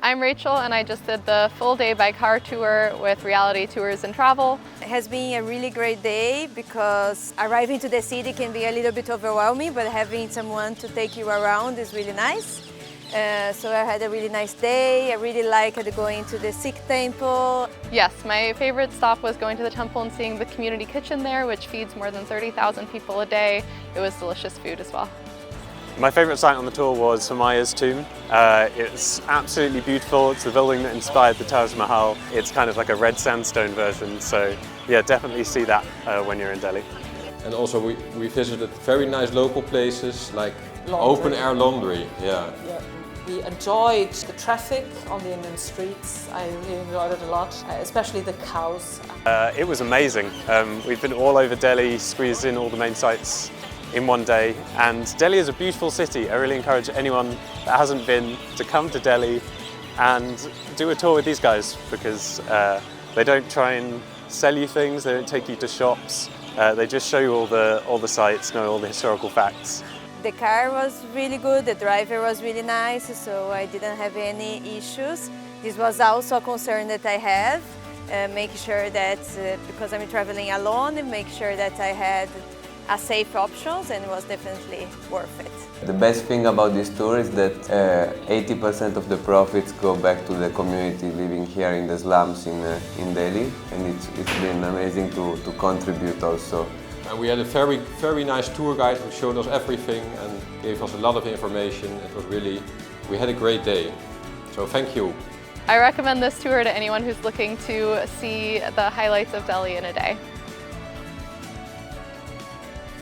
I'm Rachel and I just did the full day by car tour with Reality Tours and Travel. It has been a really great day because arriving to the city can be a little bit overwhelming, but having someone to take you around is really nice. So I had a really nice day. I really liked going to the Sikh temple. Yes, my favorite stop was going to the temple and seeing the community kitchen there, which feeds more than 30,000 people a day. It was delicious food as well. My favourite site on the tour was Humayun's tomb. It's absolutely beautiful. It's the building that inspired the Taj Mahal. It's kind of like a red sandstone version, so yeah, definitely see that when you're in Delhi. And also we visited very nice local places like open air laundry. Yeah. We enjoyed the traffic on the Indian streets. I really enjoyed it a lot, especially the cows. It was amazing. We've been all over Delhi, squeezed in all the main sites in one day, and Delhi is a beautiful city. I really encourage anyone that hasn't been to come to Delhi and do a tour with these guys, because they don't try and sell you things, they don't take you to shops, they just show you all the sites, know all the historical facts. The car was really good, the driver was really nice, so I didn't have any issues. This was also a concern that I have, make sure that, because I'm traveling alone, make sure that I had a safe options, and it was definitely worth it. The best thing about this tour is that 80% of the profits go back to the community living here in the slums in Delhi, and it's been amazing to contribute also. And we had a very nice tour guide who showed us everything and gave us a lot of information. It was really, we had a great day. So thank you. I recommend this tour to anyone who's looking to see the highlights of Delhi in a day.